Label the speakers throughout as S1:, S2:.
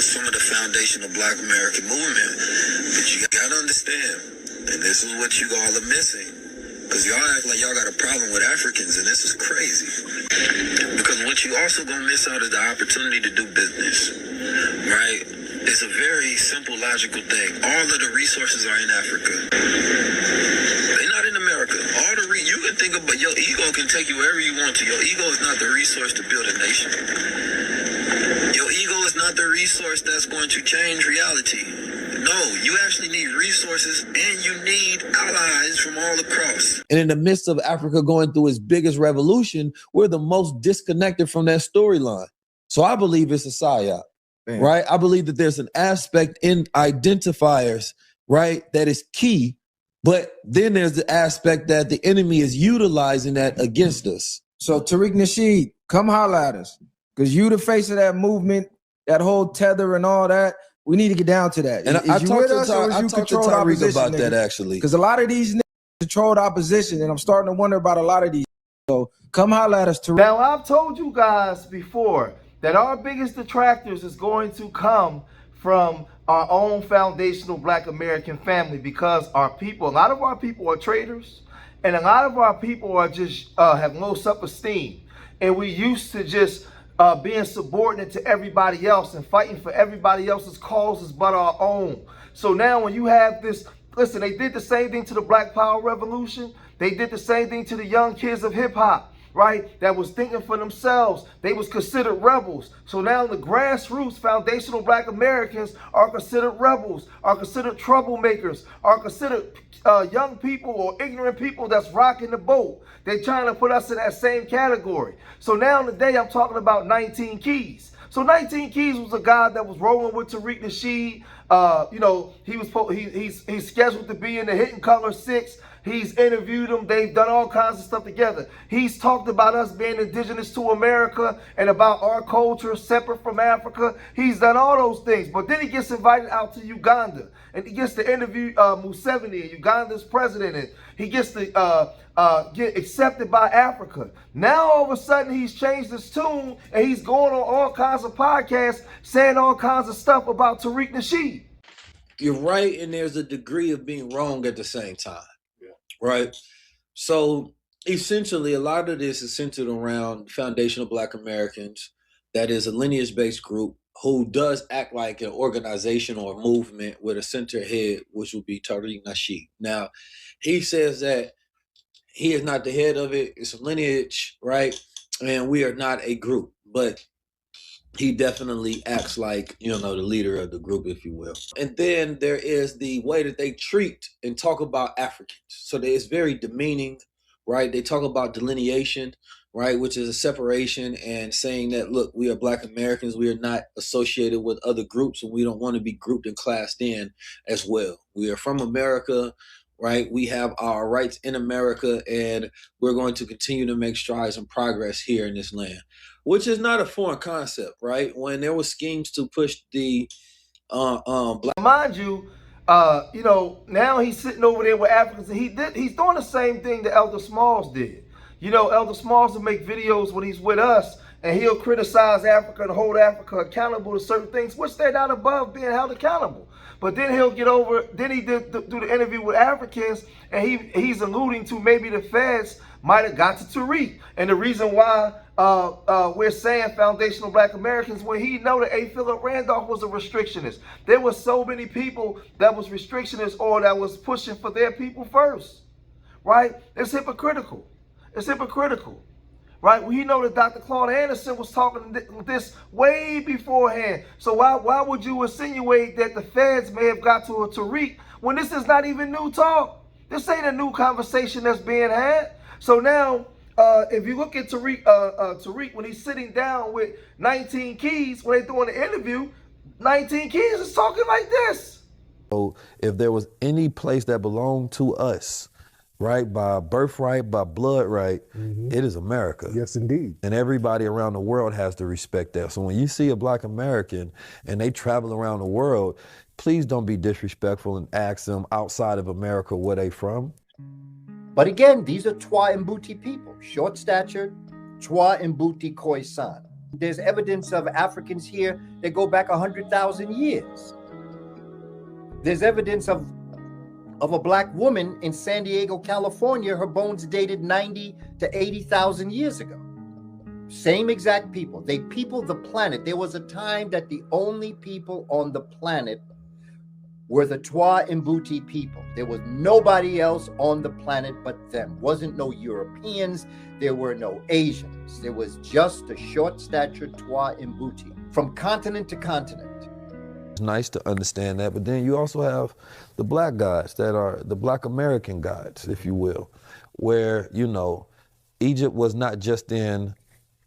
S1: some of the foundation of Black American movement. But you gotta understand, and this is what you all are missing, because y'all act like y'all got a problem with Africans, and this is crazy. Because what you also gonna miss out is the opportunity to do business, right? It's a very simple, logical thing. All of the resources are in Africa. They're not in America. You can think about, your ego can take you wherever you want to. Your ego is not the resource to build a nation. Your ego is not the resource that's going to change reality. No, you actually need resources and you need allies from all across.
S2: And in the midst of Africa going through its biggest revolution, we're the most disconnected from that storyline. So I believe it's a psyop, right? I believe that there's an aspect in identifiers, right, that is key. But then there's the aspect that the enemy is utilizing that against us.
S3: So Tariq Nasheed, come holla at us. Because you the face of that movement, that whole tether and all that. We need to get down to that.
S2: And
S3: is
S2: I
S3: you
S2: talked
S3: with
S2: to
S3: us or is you controlled
S2: Tariq
S3: opposition,
S2: about
S3: nigga?
S2: that, actually.
S3: Because a lot of these niggas controlled opposition, and I'm starting to wonder about a lot of these. So come holla at us, Tariq.
S4: Now, I've told you guys before that our biggest detractors is going to come from our own foundational Black American family, because our people, a lot of our people are traitors, and a lot of our people are just have low self-esteem, and we used to just being subordinate to everybody else and fighting for everybody else's causes but our own. So now when you have this, listen, they did the same thing to the Black Power Revolution. They did the same thing to the young kids of hip hop, right? That was thinking for themselves. They was considered rebels. So now the grassroots foundational Black Americans are considered rebels, are considered troublemakers, are considered young people or ignorant people that's rocking the boat. They're trying to put us in that same category. So now today I'm talking about 19 Keys. So 19 Keys was a guy that was rolling with Tariq Nasheed. You know, he's scheduled to be in the Hidden Color 6. He's interviewed them. They've done all kinds of stuff together. He's talked about us being indigenous to America and about our culture separate from Africa. He's done all those things. But then he gets invited out to Uganda and he gets to interview Museveni, Uganda's president. And he gets to get accepted by Africa. Now all of a sudden he's changed his tune and he's going on all kinds of podcasts saying all kinds of stuff about Tariq Nasheed.
S2: You're right, and there's a degree of being wrong at the same time. Right. So essentially, a lot of this is centered around foundational Black Americans. That is a lineage-based group who does act like an organization or a movement with a center head, which would be Tariq Nasheed. Now, he says that he is not the head of it. It's a lineage, right? And we are not a group, but he definitely acts like, you know, the leader of the group, if you will. And then there is the way that they treat and talk about Africans. So it's very demeaning, right? They talk about delineation, right? Which is a separation and saying that, look, we are Black Americans. We are not associated with other groups and we don't want to be grouped and classed in as well. We are from America, right? We have our rights in America and we're going to continue to make strides and progress here in this land. Which is not a foreign concept, right? When there were schemes to push the Black.
S4: Mind you, you know, now he's sitting over there with Africans, and he's doing the same thing that Elder Smalls did. You know, Elder Smalls will make videos when he's with us, and he'll criticize Africa and hold Africa accountable to certain things, which they're not above being held accountable. But then he'll get over, then he did do the interview with Africans, and he's alluding to maybe the feds might have got to Tariq. And the reason why we're saying foundational Black Americans, when he know that A. Philip Randolph was a restrictionist. There were so many people that was restrictionists or that was pushing for their people first, right? It's hypocritical. It's hypocritical, right? We know that Dr. Claude Anderson was talking this way beforehand. So why would you insinuate that the feds may have got to a Tariq when this is not even new talk? This ain't a new conversation that's being had. So now, if you look at Tariq when he's sitting down with 19 Keys, when they're doing the interview, 19 Keys is talking like this.
S2: So if there was any place that belonged to us, right, by birthright, by blood right, it is America.
S5: Yes, indeed.
S2: And everybody around the world has to respect that. So when you see a Black American and they travel around the world, please don't be disrespectful and ask them outside of America where they from.
S6: But again, these are Twa and Mbuti people, short-statured, Twa and Mbuti Khoisan.
S5: There's evidence of Africans here that go back 100,000 years. There's evidence of a black woman in San Diego, California. Her bones dated 90 to 80,000 years ago. Same exact people. They peopled the planet. There was a time that the only people on the planet were the Twa Mbuti people. There was nobody else on the planet but them. Wasn't no Europeans. There were no Asians. There was just a short-statured Twa Mbuti from continent to continent.
S6: It's nice to understand that, but then you also have the black gods that are the black American gods, if you will, where, you know, Egypt was not just in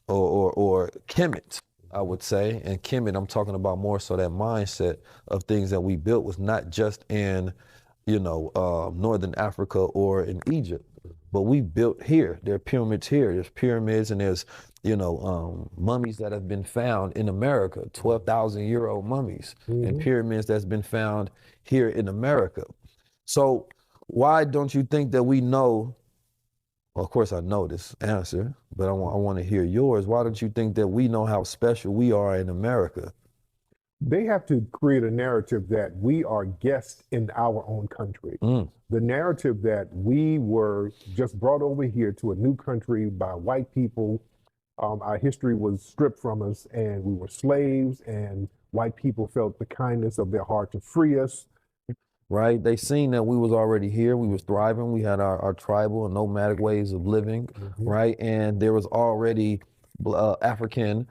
S6: or Kemet, I would say. And Kemet, I'm talking about more so that mindset of things that we built was not just in, you know, Northern Africa or in Egypt, but we built here. There are pyramids here. There's pyramids and there's, you know, mummies that have been found in America, 12,000-year-old mummies, and pyramids that's been found here in America. So why don't you think that we know? Well, of course I know this answer, but I want to hear yours. Why don't you think that we know how special we are in America?
S7: They have to create a narrative that we are guests in our own country. The narrative that we were just brought over here to a new country by white people. Our history was stripped from us and we were slaves, and white people felt the kindness of their heart to free us.
S6: Right? They seen that we was already here. We was thriving. We had our tribal and nomadic ways of living, right? And there was already African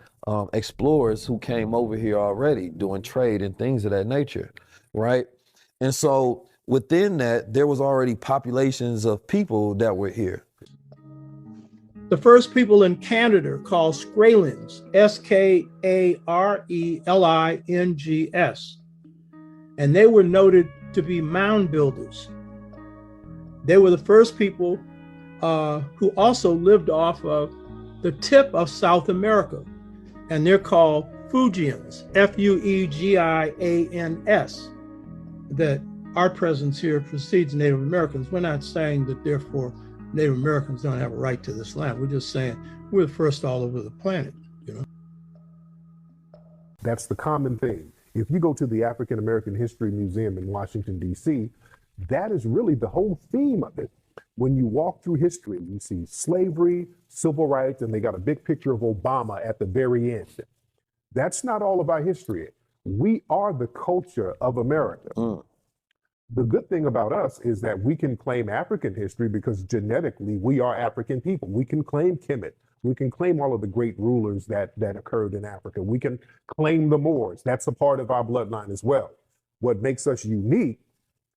S6: explorers who came over here already doing trade and things of that nature, right? And so within that, there was already populations of people that were here.
S8: The first people in Canada are called Skralings, S-K-A-R-E-L-I-N-G-S. And they were noted to be mound builders. They were the first people who also lived off of the tip of South America, and they're called Fuegians, F-U-E-G-I-A-N-S. That our presence here precedes Native Americans. We're not saying that therefore Native Americans don't have a right to this land. We're just saying we're the first all over the planet, you know.
S7: That's the common thing. If you go to the African American History Museum in Washington, D.C., that is really the whole theme of it. When you walk through history, you see slavery, civil rights, and they got a big picture of Obama at the very end. That's not all of our history. We are the culture of America. The good thing about us is that we can claim African history because genetically we are African people. We can claim Kemet. We can claim all of the great rulers that occurred in Africa. We can claim the Moors. That's a part of our bloodline as well. What makes us unique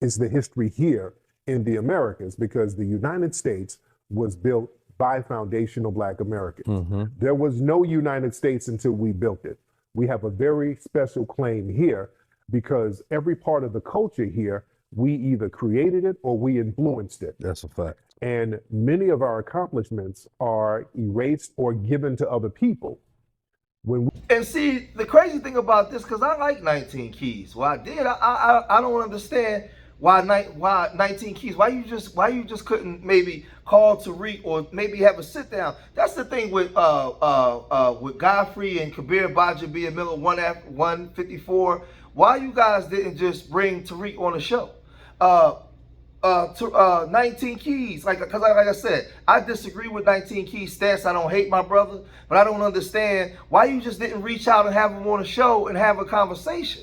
S7: is the history here in the Americas, because the United States was built by foundational Black Americans. There was no United States until we built it. We have a very special claim here because every part of the culture here, we either created it or we influenced it.
S6: That's a fact.
S7: And many of our accomplishments are erased or given to other people.
S4: And see, the crazy thing about this, because I like 19 Keys. Well, I did. I don't understand why 19 Keys. Why you just couldn't maybe call Tariq or maybe have a sit down. That's the thing with Godfrey and Kabir Baja B. Miller 154. Why you guys didn't just bring Tariq on the show? 19 Keys, because like I said, I disagree with 19 Keys' stance. I don't hate my brother, but I don't understand why you just didn't reach out and have him on the show and have a conversation.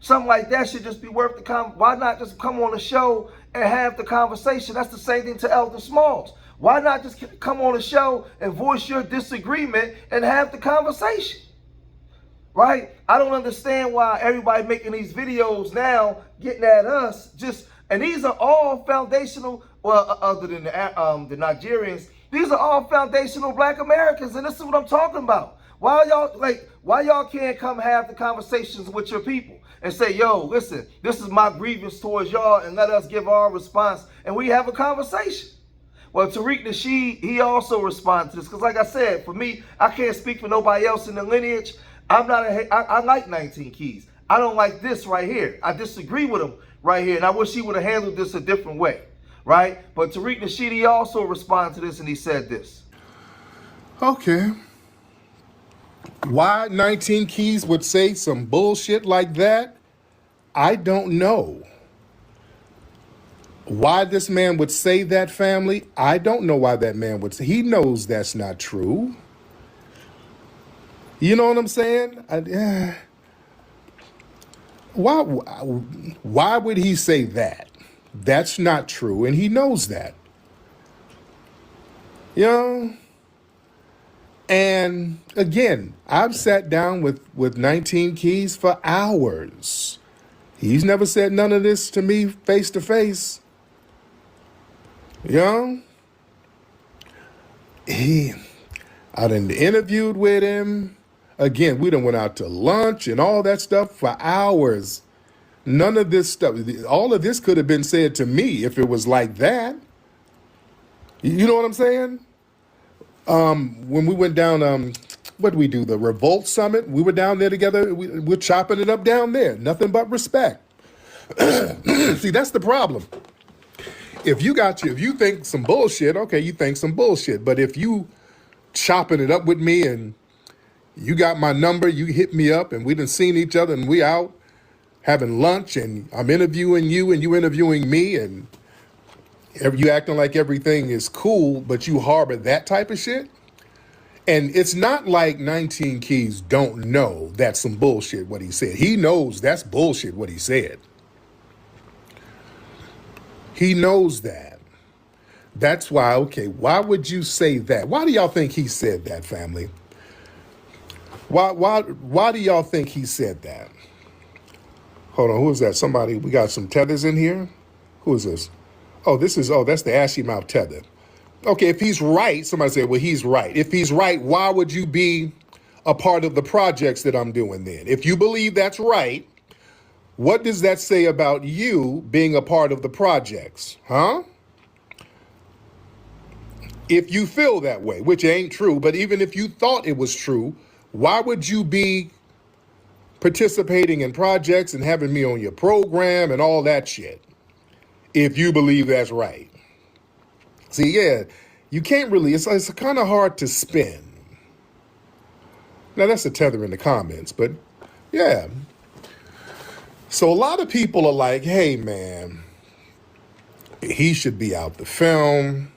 S4: Something like that should just be worth the why not just come on the show and have the conversation? That's the same thing to Elder Smalls. Why not just come on the show and voice your disagreement and have the conversation? Right? I don't understand why everybody making these videos now, getting at us, and these are all foundational, well, other than the Nigerians, these are all foundational Black Americans, and this is what I'm talking about. Why y'all can't come have the conversations with your people and say, yo, listen, this is my grievance towards y'all, and let us give our response, and we have a conversation. Well, Tariq Nasheed, he also responded to this, because like I said, for me, I can't speak for nobody else in the lineage. I like 19 Keys. I don't like this right here. I disagree with him right here, and I wish he would have handled this a different way, right? But Tariq Nasheed, he also responded to this, and he said this.
S9: Okay.
S7: Why 19 Keys would say some bullshit like that, I don't know. Why this man would say that, family, I don't know why that man would say. He knows that's not true. You know what I'm saying? Why would he say that? That's not true, and he knows that. You know? And again, I've sat down with 19 Keys for hours. He's never said none of this to me face to face. You know? I done interviewed with him. Again, we done went out to lunch and all that stuff for hours. None of this stuff, all of this could have been said to me if it was like that. You know what I'm saying? When we went down, what did we do? The Revolt Summit. We were down there together. We're chopping it up down there. Nothing but respect. See, that's the problem. If you think some bullshit, okay, you think some bullshit. But if you chopping it up with me and you got my number, you hit me up and we done seen each other and we out having lunch and I'm interviewing you and you interviewing me and you acting like everything is cool, but you harbor that type of shit. And it's not like 19 Keys don't know that's some bullshit what he said. He knows that's bullshit what he said. He knows that. That's why, okay, why would you say that? Why do y'all think he said that, family? Why do y'all think he said that? Hold on, who is that? Somebody, we got some tethers in here? Who is this? That's the ashy mouth tether. Okay, if he's right, somebody said, well, he's right. If he's right, why would you be a part of the projects that I'm doing then? If you believe that's right, what does that say about you being a part of the projects, huh? If you feel that way, which ain't true, but even if you thought it was true, why would you be participating in projects and having me on your program and all that shit? If you believe that's right. See, yeah, you can't really, it's kind of hard to spin. Now that's a tether in the comments, but yeah. So a lot of people are like, hey man, he should be out the film.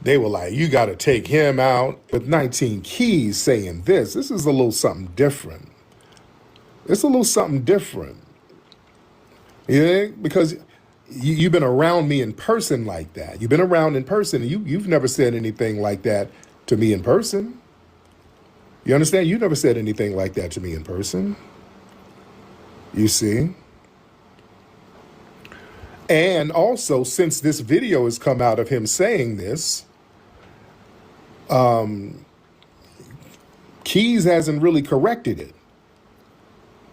S7: They were like, you got to take him out. With 19 Keys saying this is a little something different. It's a little something different. Yeah, because you've been around me in person like that. You've been around in person. You've never said anything like that to me in person. You understand? You never said anything like that to me in person. You see? And also, since this video has come out of him saying this, Keys hasn't really corrected it.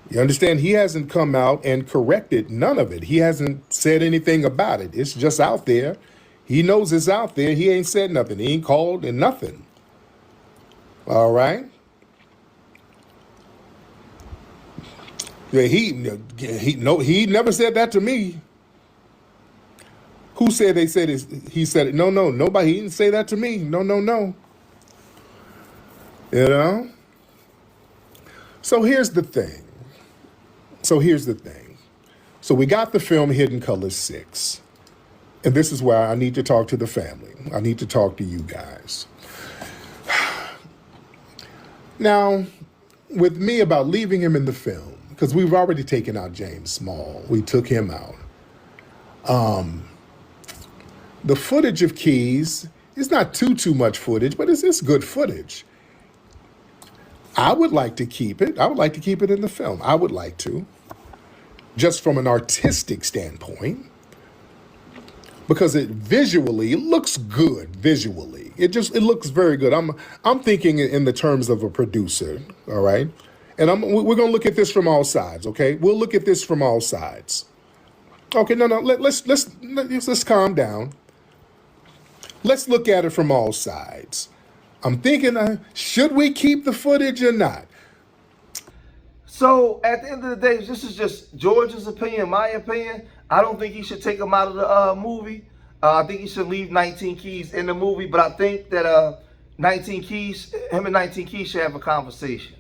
S7: You understand? He hasn't come out and corrected none of it. He hasn't said anything about it. It's just out there. He knows it's out there. He ain't said nothing. He ain't called and nothing. All right? Yeah, he never said that to me. Who said they said it? He said it. No, nobody. He didn't say that to me. No. You know? So here's the thing. So we got the film Hidden Colors 6. And this is where I need to talk to the family. I need to talk to you guys. Now, with me about leaving him in the film, because we've already taken out James Small. We took him out. The footage of Keys is not too much footage, but it's good footage. I would like to keep it. I would like to keep it in the film. I would like to. Just from an artistic standpoint. Because it looks good visually. It looks very good. I'm thinking in the terms of a producer, all right? And we're going to look at this from all sides, okay? We'll look at this from all sides. Okay, no, let's calm down. Let's look at it from all sides. I'm thinking, should we keep the footage or not?
S4: So at the end of the day, this is just George's opinion, my opinion. I don't think he should take him out of the movie. I think he should leave 19 Keys in the movie, but I think that 19 Keys, him and 19 Keys should have a conversation.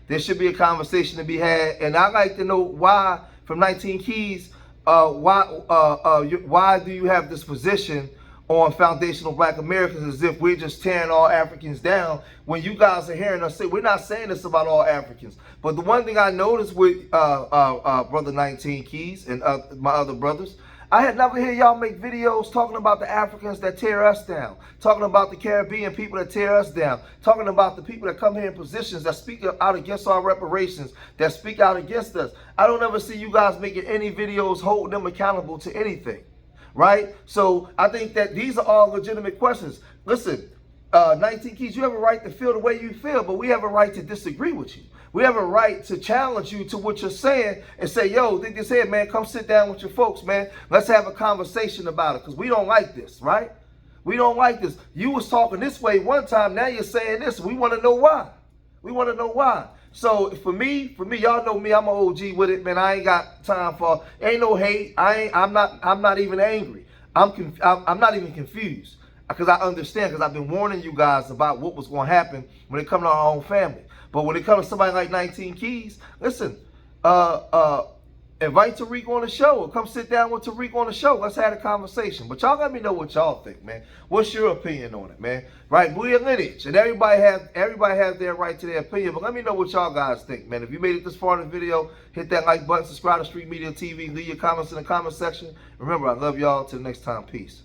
S4: There should be a conversation to be had, and I'd like to know why, from 19 Keys, why do you have this position on foundational Black Americans as if we're just tearing all Africans down when you guys are hearing us say, we're not saying this about all Africans. But the one thing I noticed with Brother 19 Keys and my other brothers, I had never heard y'all make videos talking about the Africans that tear us down, talking about the Caribbean people that tear us down, talking about the people that come here in positions that speak out against our reparations, that speak out against us. I don't ever see you guys making any videos holding them accountable to anything, right? So I think that these are all legitimate questions. Listen, 19 Keys, you have a right to feel the way you feel, but we have a right to disagree with you. We have a right to challenge you to what you're saying and say, yo, think this here, man, come sit down with your folks, man. Let's have a conversation about it, because we don't like this, right? We don't like this. You was talking this way one time, now you're saying this. We want to know why. We want to know why. So for me, y'all know me, I'm an OG with it, man. I ain't got time for, ain't no hate. I'm not even angry. I'm not even confused, because I understand, because I've been warning you guys about what was going to happen when it comes to our own family. But when it comes to somebody like 19 Keys, listen, invite Tariq on the show, or come sit down with Tariq on the show. Let's have a conversation. But y'all let me know what y'all think, man. What's your opinion on it, man? Right? We are Lineage, and everybody has their right to their opinion. But let me know what y'all guys think, man. If you made it this far in the video, hit that like button, subscribe to Street Media TV, leave your comments in the comment section. Remember, I love y'all. Till next time, peace.